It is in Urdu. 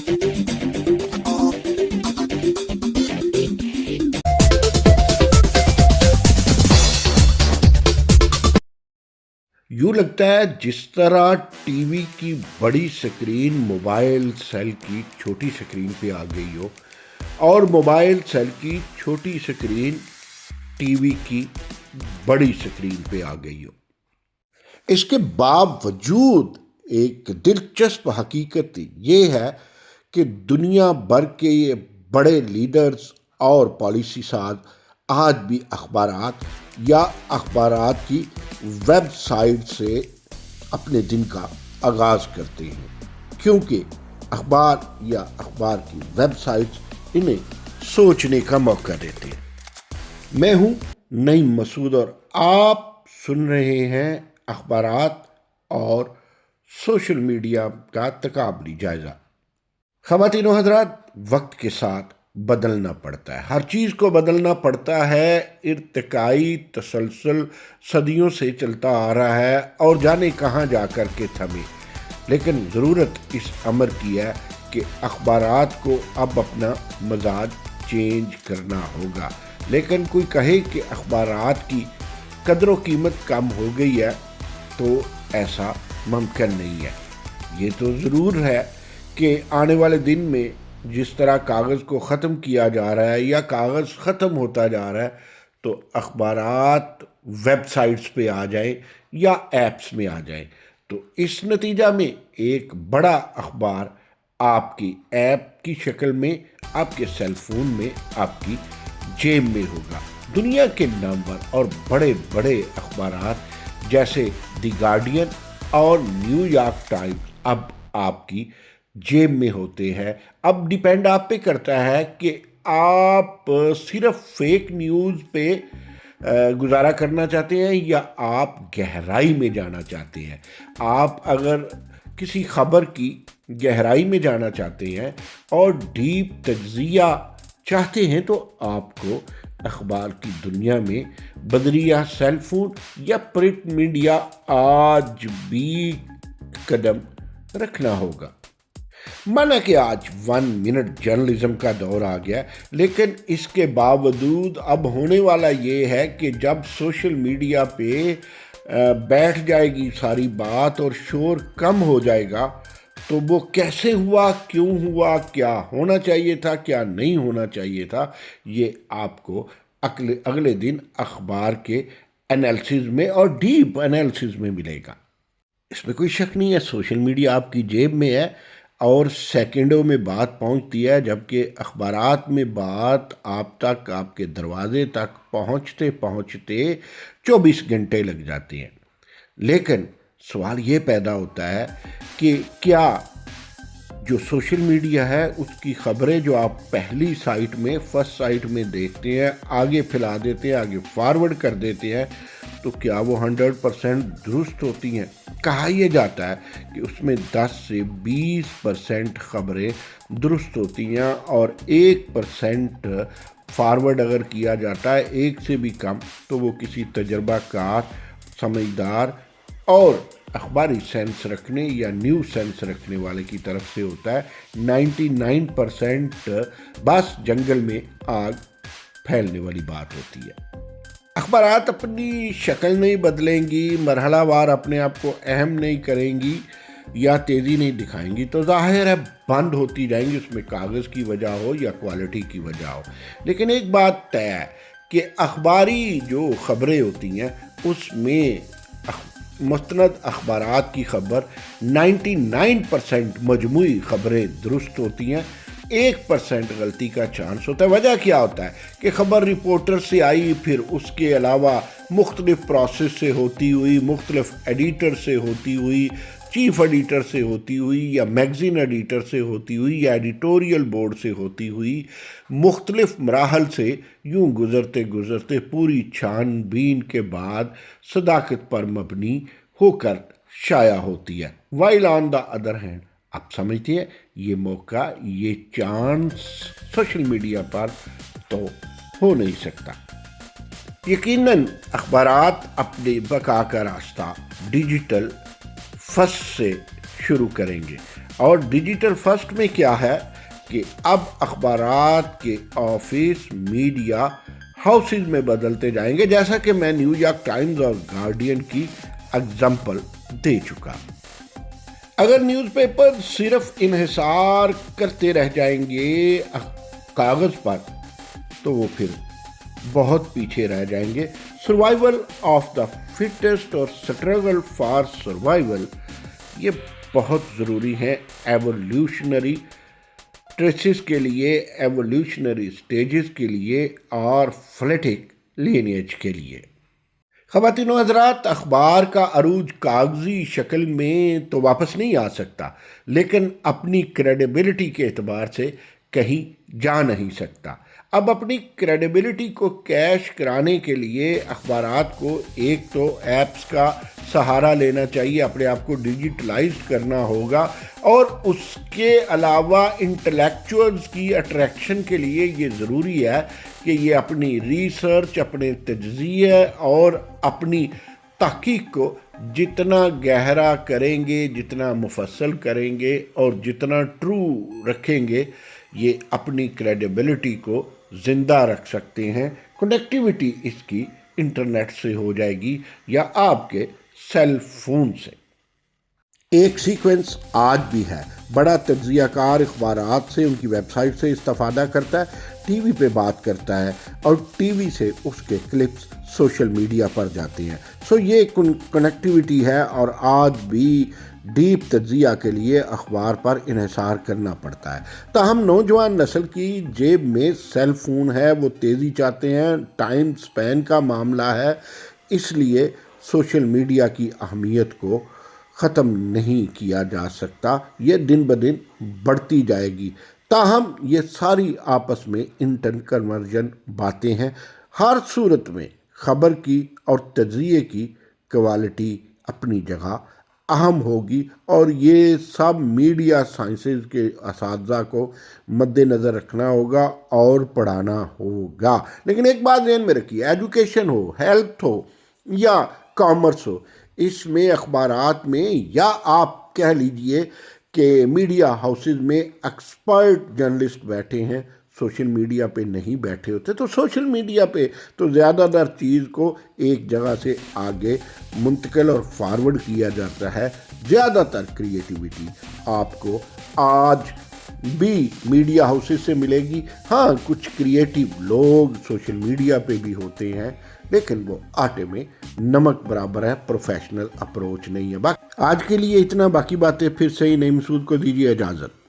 یوں لگتا ہے جس طرح ٹی وی کی بڑی سکرین موبائل سیل کی چھوٹی سکرین پہ آ گئی ہو اور موبائل سیل کی چھوٹی سکرین ٹی وی کی بڑی سکرین پہ آ گئی ہو۔ اس کے باوجود ایک دلچسپ حقیقت یہ ہے کہ دنیا بھر کے یہ بڑے لیڈرز اور پالیسی ساز آج بھی اخبارات یا اخبارات کی ویب سائٹ سے اپنے دن کا آغاز کرتے ہیں، کیونکہ اخبار یا اخبار کی ویب سائٹس انہیں سوچنے کا موقع دیتے ہیں۔ میں ہوں نعیم مسعود اور آپ سن رہے ہیں اخبارات اور سوشل میڈیا کا تقابلی جائزہ۔ خواتین و حضرات، وقت کے ساتھ بدلنا پڑتا ہے، ہر چیز کو بدلنا پڑتا ہے، ارتقائی تسلسل صدیوں سے چلتا آ رہا ہے اور جانے کہاں جا کر کے تھمے، لیکن ضرورت اس امر کی ہے کہ اخبارات کو اب اپنا مزاج چینج کرنا ہوگا۔ لیکن کوئی کہے کہ اخبارات کی قدر و قیمت کم ہو گئی ہے تو ایسا ممکن نہیں ہے۔ یہ تو ضرور ہے کہ آنے والے دن میں جس طرح کاغذ کو ختم کیا جا رہا ہے یا کاغذ ختم ہوتا جا رہا ہے تو اخبارات ویب سائٹس پہ آ جائیں یا ایپس میں آ جائیں، تو اس نتیجہ میں ایک بڑا اخبار آپ کی ایپ کی شکل میں آپ کے سیل فون میں آپ کی جیب میں ہوگا۔ دنیا کے نامور اور بڑے بڑے اخبارات جیسے دی گارڈین اور نیو یارک ٹائمز اب آپ کی جیب میں ہوتے ہیں۔ اب ڈیپینڈ آپ پہ کرتا ہے کہ آپ صرف فیک نیوز پہ گزارا کرنا چاہتے ہیں یا آپ گہرائی میں جانا چاہتے ہیں۔ آپ اگر کسی خبر کی گہرائی میں جانا چاہتے ہیں اور ڈیپ تجزیہ چاہتے ہیں تو آپ کو اخبار کی دنیا میں بذریعہ سیل فون یا پرنٹ میڈیا آج بھی قدم رکھنا ہوگا۔ مانا کہ آج 1 منٹ جرنلزم کا دور آ گیا، لیکن اس کے باوجود اب ہونے والا یہ ہے کہ جب سوشل میڈیا پہ بیٹھ جائے گی ساری بات اور شور کم ہو جائے گا تو وہ کیسے ہوا، کیوں ہوا، کیا ہونا چاہیے تھا، کیا نہیں ہونا چاہیے تھا، یہ آپ کو اگلے دن اخبار کے انالیسز میں اور ڈیپ انالیسز میں ملے گا۔ اس میں کوئی شک نہیں ہے، سوشل میڈیا آپ کی جیب میں ہے اور سیکنڈوں میں بات پہنچتی ہے، جبکہ اخبارات میں بات آپ تک، آپ کے دروازے تک پہنچتے 24 گھنٹے لگ جاتے ہیں۔ لیکن سوال یہ پیدا ہوتا ہے کہ کیا جو سوشل میڈیا ہے اس کی خبریں جو آپ پہلی سائٹ میں، فرسٹ سائٹ میں دیکھتے ہیں، آگے پھیلا دیتے ہیں، آگے فارورڈ کر دیتے ہیں، تو کیا وہ 100% درست ہوتی ہیں؟ کہا یہ جاتا ہے کہ اس میں 10 سے 20% خبریں درست ہوتی ہیں اور 1% فارورڈ اگر کیا جاتا ہے، ایک سے بھی کم، تو وہ کسی تجربہ کار، سمجھدار اور اخباری سینس رکھنے یا نیوز سینس رکھنے والے کی طرف سے ہوتا ہے۔ 99% بس جنگل میں آگ پھیلنے والی بات ہوتی ہے۔ اخبارات اپنی شکل نہیں بدلیں گی، مرحلہ وار اپنے آپ کو اہم نہیں کریں گی یا تیزی نہیں دکھائیں گی تو ظاہر ہے بند ہوتی جائیں گی، اس میں کاغذ کی وجہ ہو یا کوالٹی کی وجہ ہو۔ لیکن ایک بات طے ہے کہ اخباری جو خبریں ہوتی ہیں اس میں مستند اخبارات کی خبر 99% مجموعی خبریں درست ہوتی ہیں، 1% غلطی کا چانس ہوتا ہے۔ وجہ کیا ہوتا ہے کہ خبر رپورٹر سے آئی، پھر اس کے علاوہ مختلف پروسیس سے ہوتی ہوئی، مختلف ایڈیٹر سے ہوتی ہوئی، چیف ایڈیٹر سے ہوتی ہوئی یا میگزین ایڈیٹر سے ہوتی ہوئی یا ایڈیٹوریل بورڈ سے ہوتی ہوئی، مختلف مراحل سے یوں گزرتے گزرتے پوری چھان بین کے بعد صداقت پر مبنی ہو کر شائع ہوتی ہے۔ while on the other hand آپ سمجھتے ہیں یہ موقع، یہ چانس سوشل میڈیا پر تو ہو نہیں سکتا۔ یقیناً اخبارات اپنے بقا کا راستہ ڈیجیٹل فرسٹ سے شروع کریں گے۔ اور ڈیجیٹل فرسٹ میں کیا ہے کہ اب اخبارات کے آفس میڈیا ہاؤسز میں بدلتے جائیں گے، جیسا کہ میں نیو یارک ٹائمز اور گارڈین کی اگزامپل دے چکا۔ اگر نیوز پیپر صرف انحصار کرتے رہ جائیں گے کاغذ پر تو وہ پھر بہت پیچھے رہ جائیں گے۔ سروائیول آف دا فٹسٹ اور سٹرگل فار سروائیول یہ بہت ضروری ہے ایولیوشنری ٹریسز کے لیے، ایولیوشنری سٹیجز کے لیے اور فلیٹک لینیج کے لیے۔ خواتین و حضرات، اخبار کا عروج کاغذی شکل میں تو واپس نہیں آ سکتا، لیکن اپنی کریڈیبلٹی کے اعتبار سے کہیں جا نہیں سکتا۔ اب اپنی کریڈیبلٹی کو کیش کرانے کے لیے اخبارات کو ایک تو ایپس کا سہارا لینا چاہیے، اپنے آپ کو ڈیجیٹلائزڈ کرنا ہوگا، اور اس کے علاوہ انٹلیکچوئلز کی اٹریکشن کے لیے یہ ضروری ہے کہ یہ اپنی ریسرچ، اپنے تجزیے اور اپنی تحقیق کو جتنا گہرا کریں گے، جتنا مفصل کریں گے اور جتنا ٹرو رکھیں گے، یہ اپنی کریڈیبلٹی کو زندہ رکھ سکتے ہیں۔ کنیکٹیوٹی اس کی انٹرنیٹ سے ہو جائے گی یا آپ کے سیل فون سے۔ ایک سیکوینس آج بھی ہے، بڑا تجزیہ کار اخبارات سے، ان کی ویب سائٹ سے استفادہ کرتا ہے، ٹی وی پہ بات کرتا ہے اور ٹی وی سے اس کے کلپس سوشل میڈیا پر جاتے ہیں۔ یہ کنیکٹیوٹی ہے، اور آج بھی ڈیپ تجزیہ کے لیے اخبار پر انحصار کرنا پڑتا ہے۔ تاہم نوجوان نسل کی جیب میں سیل فون ہے، وہ تیزی چاہتے ہیں، ٹائم سپین کا معاملہ ہے، اس لیے سوشل میڈیا کی اہمیت کو ختم نہیں کیا جا سکتا، یہ دن بدن بڑھتی جائے گی۔ تاہم یہ ساری آپس میں انٹر کنورجن باتیں ہیں۔ ہر صورت میں خبر کی اور تجزیے کی کوالٹی اپنی جگہ اہم ہوگی، اور یہ سب میڈیا سائنسز کے اساتذہ کو مد نظر رکھنا ہوگا اور پڑھانا ہوگا۔ لیکن ایک بات ذہن میں رکھیے، ایجوکیشن ہو، ہیلتھ ہو یا کامرس ہو، اس میں اخبارات میں، یا آپ کہہ لیجئے کہ میڈیا ہاؤسز میں ایکسپرٹ جرنلسٹ بیٹھے ہیں، سوشل میڈیا پہ نہیں بیٹھے ہوتے۔ تو سوشل میڈیا پہ تو زیادہ تر چیز کو ایک جگہ سے آگے منتقل اور فارورڈ کیا جاتا ہے۔ زیادہ تر کریٹیوٹی آپ کو آج بھی میڈیا ہاؤسز سے ملے گی۔ ہاں، کچھ کریٹیو لوگ سوشل میڈیا پہ بھی ہوتے ہیں، لیکن وہ آٹے میں نمک برابر ہے، پروفیشنل اپروچ نہیں ہے۔ آج کے لیے اتنا، باقی باتیں پھر سے ہی نئی مسعود کو دیجیے اجازت۔